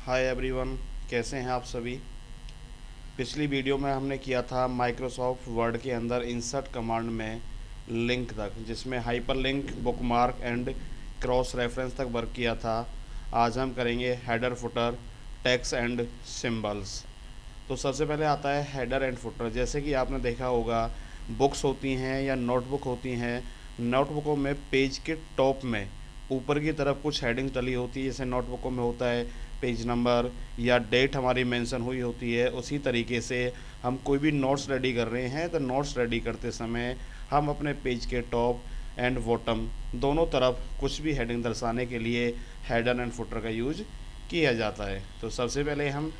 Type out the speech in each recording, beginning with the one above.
Hi everyone, कैसे हैं आप सभी। पिछली वीडियो में हमने किया था माइक्रोसॉफ्ट वर्ड के अंदर इंसर्ट कमांड में लिंक तक, जिसमें hyper link, bookmark and cross reference तक वर्क किया था। आज हम करेंगे header, footer, text and symbols. तो सबसे पहले आता है हेडर एंड फुटर। जैसे कि आपने देखा होगा, बुक्स होती हैं या नोटबुक होती हैं। नोटबुकों में पेज के टॉप में ऊपर की तरफ कुछ हेडिंग्स डली होती है। जैसे नोटबुकों में होता है पेज नंबर या डेट हमारी मेंशन हुई होती है। उसी तरीके से हम कोई भी नोट्स रेडी कर रहे हैं तो नोट्स रेडी करते समय हम अपने पेज के टॉप एंड बॉटम दोनों तरफ कुछ भी हेडिंग दर्शाने के लिए हेडर एंड फुटर का यूज किया जाता है। तो सबसे पहले हम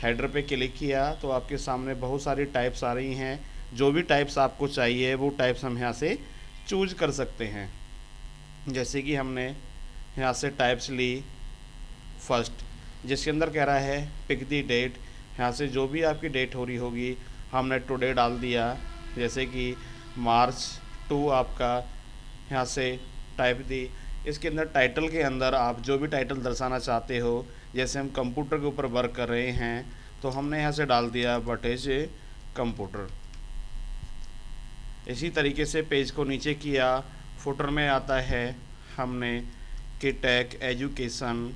हेडर पे क्लिक किया तो आपके सामने बहुत सारी टाइप्स आ रही हैं। जो भी टाइप्स आपको चाहिए वो टाइप्स हम यहाँ से चूज कर सकते हैं। जैसे कि हमने यहाँ से टाइप्स ली फर्स्ट, जिसके अंदर कह रहा है पिक दी डेट। यहाँ से जो भी आपकी डेट हो रही होगी हमने टुडे डाल दिया। जैसे कि मार्च 2 आपका यहाँ से टाइप दी। इसके अंदर टाइटल के अंदर आप जो भी टाइटल दर्शाना चाहते हो, जैसे हम कंप्यूटर के ऊपर वर्क कर रहे हैं तो हमने यहाँ से डाल दिया व्हाट इज ए कंप्यूटर। इसी तरीके से पेज को नीचे किया। फुटर में आता है हमने किटेक एजुकेशन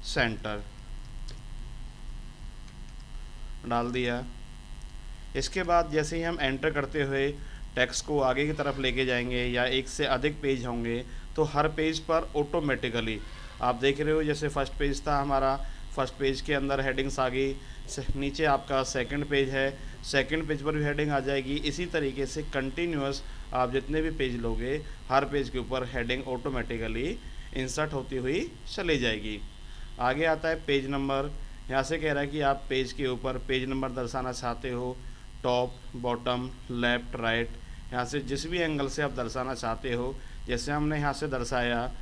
सेंटर डाल दिया। इसके बाद जैसे ही हम एंटर करते हुए टेक्स्ट को आगे की तरफ लेके जाएंगे या एक से अधिक पेज होंगे तो हर पेज पर ऑटोमेटिकली आप देख रहे हो, जैसे फर्स्ट पेज था हमारा, फर्स्ट पेज के अंदर हेडिंग्स आ गई। नीचे आपका सेकंड पेज है, सेकंड पेज पर भी हेडिंग आ जाएगी। इसी तरीके से कंटिन्यूअस आप जितने भी पेज लोगे हर पेज के ऊपर हेडिंग ऑटोमेटिकली इंसर्ट होती हुई चली जाएगी। आगे आता है पेज नंबर। यहाँ से कह रहा है कि आप पेज के ऊपर पेज नंबर दर्शाना चाहते हो, टॉप, बॉटम, लेफ़्ट, राइट, यहाँ से जिस भी एंगल से आप दर्शाना चाहते हो। जैसे हमने यहाँ से दर्शाया,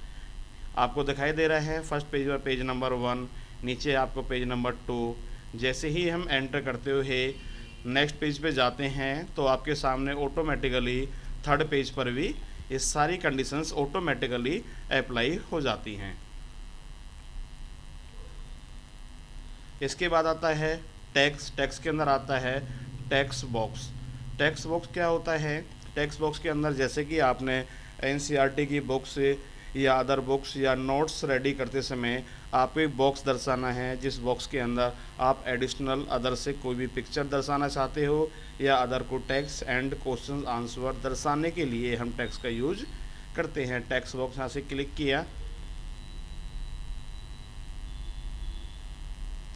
आपको दिखाई दे रहा है फर्स्ट पेज पर पेज नंबर 1, नीचे आपको पेज नंबर 2। जैसे ही हम एंटर करते हुए नेक्स्ट पेज पे जाते हैं तो आपके सामने ऑटोमेटिकली थर्ड पेज पर भी ये सारी कंडीशंस ऑटोमेटिकली अप्लाई हो जाती हैं। इसके बाद आता है टेक्स्ट। टेक्स्ट के अंदर आता है टेक्स्ट बॉक्स। टेक्स्ट बॉक्स क्या होता है? टेक्स्ट बॉक्स के अंदर जैसे कि आपने एनसीईआरटी की बुक्स या अदर बुक्स या नोट्स रेडी करते समय आपको एक बॉक्स दर्शाना है, जिस बॉक्स के अंदर आप एडिशनल अदर से कोई भी पिक्चर दर्शाना चाहते हो या अदर को टेक्स्ट एंड क्वेश्चन आंसर दर्शाने के लिए हम टेक्स्ट का यूज करते हैं। टेक्स्ट बॉक्स यहाँ से क्लिक किया।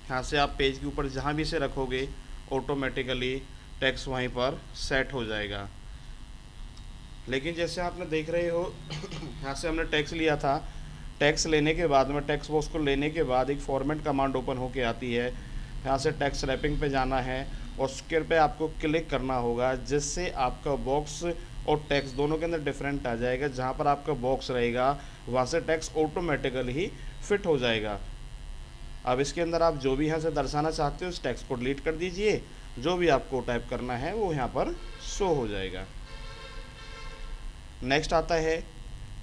यहाँ से आप पेज के ऊपर जहाँ भी से रखोगे ऑटोमेटिकली टेक्स्ट वहीं पर सेट हो जाएगा। लेकिन जैसे आपने देख रहे हो यहाँ से हमने टेक्स्ट लिया था। टेक्स्ट लेने के बाद में टेक्स्ट बॉक्स को लेने के बाद एक फॉर्मेट कमांड ओपन होके आती है। यहाँ से टेक्स्ट रैपिंग पे जाना है और उसके पे आपको क्लिक करना होगा, जिससे आपका बॉक्स और टेक्स्ट दोनों के अंदर डिफरेंट आ जाएगा। जहाँ पर आपका बॉक्स रहेगा वहाँ से टेक्स्ट ऑटोमेटिकली ही फिट हो जाएगा। अब इसके अंदर आप जो भी यहाँ से दर्शाना चाहते हो उस टेक्स्ट को डिलीट कर दीजिए। जो भी आपको टाइप करना है वो यहाँ पर शो हो जाएगा। नेक्स्ट आता है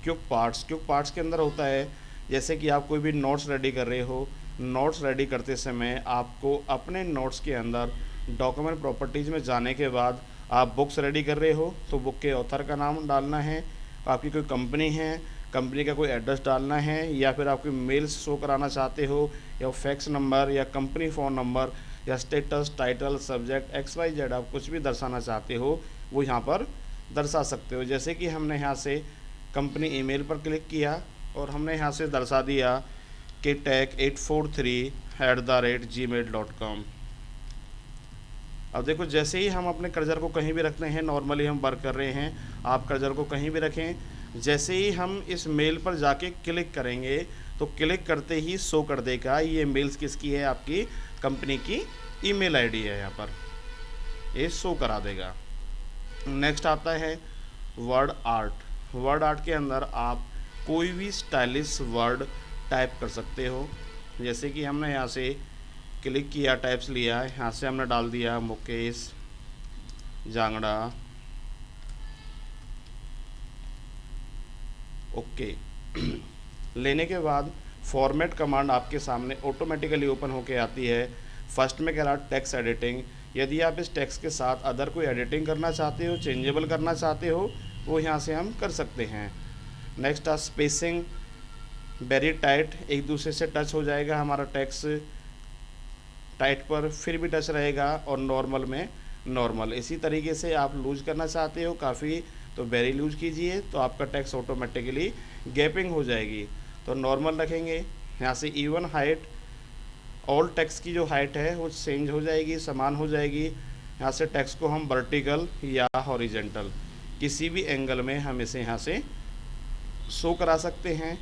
क्विक पार्ट्स। क्विक पार्ट्स के अंदर होता है जैसे कि आप कोई भी नोट्स रेडी कर रहे हो। नोट्स रेडी करते समय आपको अपने नोट्स के अंदर डॉक्यूमेंट प्रॉपर्टीज़ में जाने के बाद आप बुक्स रेडी कर रहे हो तो बुक के ऑथर का नाम डालना है, आपकी कोई कंपनी है, कंपनी का कोई एड्रेस डालना है, या फिर आप कोई मेल्स शो कराना चाहते हो या फैक्स नंबर या कंपनी फ़ोन नंबर या स्टेटस, टाइटल, सब्जेक्ट XYZ आप कुछ भी दर्शाना चाहते हो वो यहाँ पर दर्शा सकते हो। जैसे कि हमने यहाँ से कंपनी ईमेल पर क्लिक किया और हमने यहाँ से दर्शा दिया कि tech843@gmail.com। अब देखो, जैसे ही हम अपने कर्सर को कहीं भी रखते हैं, नॉर्मली हम वर्क कर रहे हैं, आप कर्सर को कहीं भी रखें, जैसे ही हम इस मेल पर जाके क्लिक करेंगे तो क्लिक करते ही शो कर देगा ये मेल्स किसकी है, आपकी कंपनी की ईमेल आईडी है, यहाँ पर ये शो करा देगा। नेक्स्ट आता है वर्ड आर्ट। वर्ड आर्ट के अंदर आप कोई भी स्टाइलिश वर्ड टाइप कर सकते हो। जैसे कि हमने यहाँ से क्लिक किया, टाइप्स लिया, यहाँ से हमने डाल दिया मुकेश जांगड़ा, ओके। लेने के बाद फॉर्मेट कमांड आपके सामने ऑटोमेटिकली ओपन होके आती है। फर्स्ट में कह रहा टेक्स्ट एडिटिंग, यदि आप इस टेक्स्ट के साथ अदर कोई एडिटिंग करना चाहते हो, चेंजेबल करना चाहते हो, वो यहाँ से हम कर सकते हैं। नेक्स्ट आ स्पेसिंग, वेरी टाइट, एक दूसरे से टच हो जाएगा हमारा टेक्स्ट, टाइट पर फिर भी टच रहेगा, और नॉर्मल में नॉर्मल। इसी तरीके से आप लूज करना चाहते हो काफ़ी, तो वेरी लूज कीजिए, तो आपका टेक्स्ट ऑटोमेटिकली गैपिंग हो जाएगी। तो नॉर्मल रखेंगे, यहाँ से इवन हाइट, ऑल टेक्स्ट की जो हाइट है वो चेंज हो जाएगी, समान हो जाएगी। यहाँ से टेक्स्ट को हम वर्टिकल या हॉरिजेंटल किसी भी एंगल में हम इसे यहाँ से शो करा सकते हैं।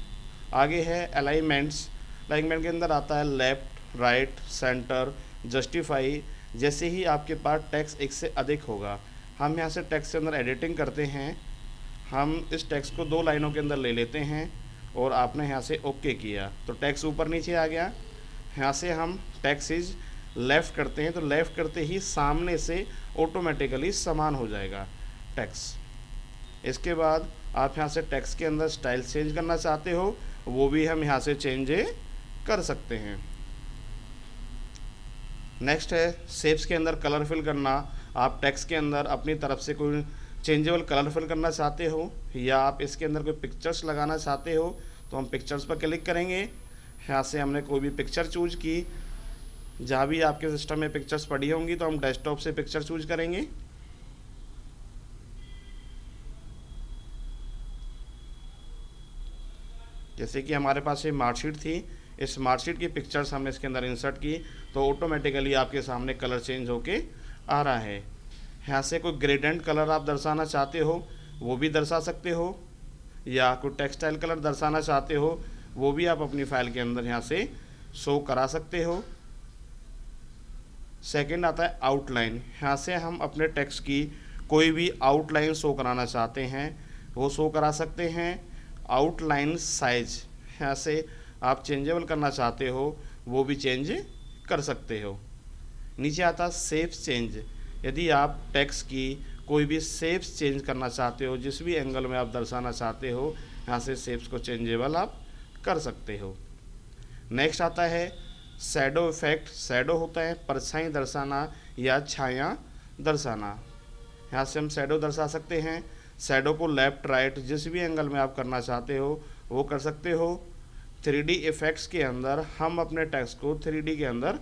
आगे है अलाइनमेंट्स, अलाइनमेंट के अंदर आता है लेफ्ट, राइट, सेंटर, जस्टिफाई। जैसे ही आपके पास टेक्स्ट एक से अधिक होगा, हम यहाँ से टेक्स्ट के अंदर एडिटिंग करते हैं। हम इस टेक्स्ट को 2 लाइनों के अंदर ले लेते हैं और आपने यहाँ से ओके किया तो टेक्स्ट ऊपर नीचे आ गया। यहाँ से हम टेक्स्ट इज लेफ़्ट करते हैं, तो लेफ़्ट करते ही सामने से ऑटोमेटिकली समान हो जाएगा टेक्स्ट। इसके बाद आप यहाँ से टेक्स्ट के अंदर स्टाइल चेंज करना चाहते हो, वो भी हम यहाँ से चेंज कर सकते हैं। नेक्स्ट है शेप्स के अंदर कलर फिल करना। आप टेक्स्ट के अंदर अपनी तरफ से कोई चेंजेबल कलर फिल करना चाहते हो, या आप इसके अंदर कोई पिक्चर्स लगाना चाहते हो, तो हम पिक्चर्स पर क्लिक करेंगे। यहाँ से हमने कोई भी पिक्चर चूज की, जहाँ भी आपके सिस्टम में पिक्चर्स पड़ी होंगी तो हम डेस्कटॉप से पिक्चर चूज करेंगे। जैसे कि हमारे पास ये मार्कशीट थी, इस मार्कशीट की पिक्चर्स हमने इसके अंदर इंसर्ट की, तो ऑटोमेटिकली आपके सामने कलर चेंज होके आ रहा है। यहाँ से कोई ग्रेडेंट कलर आप दर्शाना चाहते हो, वो भी दर्शा सकते हो, या कोई टेक्सटाइल कलर दर्शाना चाहते हो, वो भी आप अपनी फाइल के अंदर यहाँ से शो करा सकते हो। सेकंड आता है आउटलाइन। यहाँ से हम अपने टेक्स्ट की कोई भी आउटलाइन शो कराना चाहते हैं, वो शो करा सकते हैं। आउटलाइन साइज, यहाँ से आप चेंजेबल करना चाहते हो, वो भी चेंज कर सकते हो। नीचे आता शेप्स चेंज, यदि आप टेक्स्ट की कोई भी शेप्स चेंज करना चाहते हो, जिस भी एंगल में आप दर्शाना चाहते हो, यहाँ से शेप्स को चेंजेबल आप कर सकते हो। नेक्स्ट आता है शैडो इफेक्ट। शैडो होता है परछाई दर्शाना या छाया दर्शाना। यहाँ से हम शैडो दर्शा सकते हैं। शैडो को लेफ्ट राइट जिस भी एंगल में आप करना चाहते हो वो कर सकते हो। 3D इफेक्ट्स के अंदर हम अपने टेक्स्ट को 3D के अंदर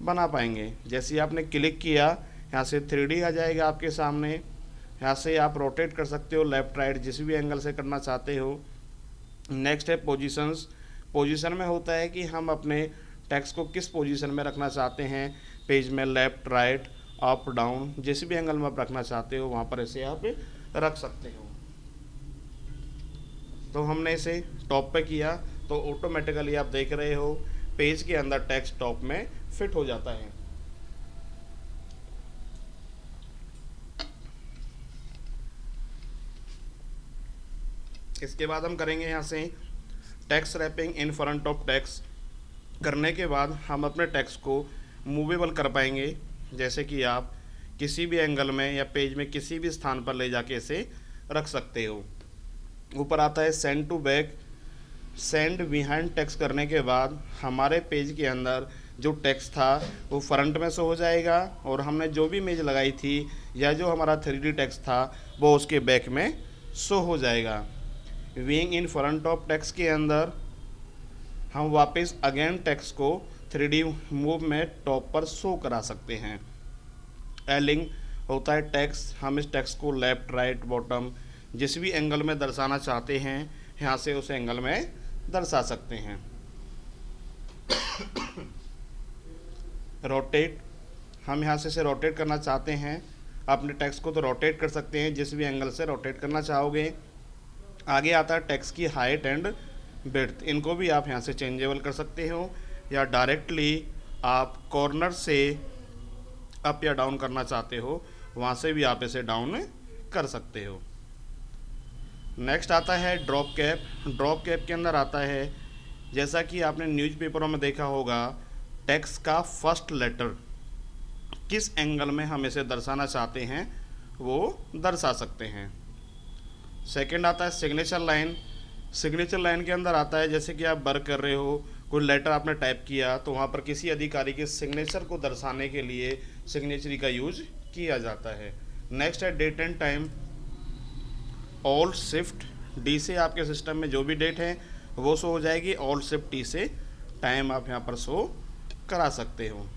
बना पाएंगे। जैसे ही आपने क्लिक किया, यहाँ से 3D आ जाएगा आपके सामने। यहाँ से आप रोटेट कर सकते हो लेफ्ट राइट जिस भी एंगल से करना चाहते हो। नेक्स्ट है पोजीशंस। पोजीशन में होता है कि हम अपने टेक्स्ट को किस पोजीशन में रखना चाहते हैं, पेज में लेफ्ट राइट अप डाउन जिस भी एंगल में आप रखना चाहते हो वहाँ पर इसे आप रख सकते हो। तो हमने इसे टॉप पे किया तो ऑटोमेटिकली आप देख रहे हो पेज के अंदर टेक्स्ट टॉप में फिट हो जाता है। इसके बाद हम करेंगे यहाँ से text wrapping in front of text. करने के बाद हम अपने टेक्स्ट को मूवेबल कर पाएंगे, जैसे कि आप किसी भी एंगल में या पेज में किसी भी स्थान पर ले जाके इसे रख सकते हो। ऊपर आता है send to back. Send behind text करने के बाद हमारे पेज के अंदर जो टेक्स्ट था वो फ्रंट में शो हो जाएगा, और हमने जो भी इमेज लगाई थी या जो हमारा 3D टेक्स्ट था वो उसके बैक में शो हो जाएगा। Wing in front of text के अंदर हम वापस अगेन टेक्स्ट को 3D मूव में टॉप पर शो करा सकते हैं। एलिंग होता है टेक्स्ट, हम इस टेक्स्ट को लेफ्ट राइट बॉटम जिस भी एंगल में दर्शाना चाहते हैं यहाँ से उस एंगल में दर्शा सकते हैं। रोटेट, हम यहाँ से इसे रोटेट करना चाहते हैं। अपने टेक्स्ट को तो रोटेट कर सकते हैं जिस भी एंगल से रोटेट करना चाहोगे। आगे आता है टेक्स्ट की हाइट एंड विड्थ। इनको भी आप यहाँ से चेंजेबल कर सकते हो, या डायरेक्टली आप कॉर्नर से अप या डाउन करना चाहते हो वहाँ से भी आप इसे डाउन कर सकते हो। नेक्स्ट आता है ड्रॉप कैप। ड्रॉप कैप के अंदर आता है, जैसा कि आपने न्यूज़पेपरों में देखा होगा, टेक्स्ट का फर्स्ट लेटर किस एंगल में हम इसे दर्शाना चाहते हैं वो दर्शा सकते हैं। सेकंड आता है सिग्नेचर लाइन। सिग्नेचर लाइन के अंदर आता है जैसे कि आप वर्क कर रहे हो, कोई लेटर आपने टाइप किया तो वहाँ पर किसी अधिकारी के सिग्नेचर को दर्शाने के लिए सिग्नेचरी का यूज किया जाता है। नेक्स्ट है date and time. All shift D से आपके सिस्टम में जो भी डेट है वो शो हो जाएगी, ऑल शिफ्ट टी से टाइम आप यहाँ पर शो करा सकते हो।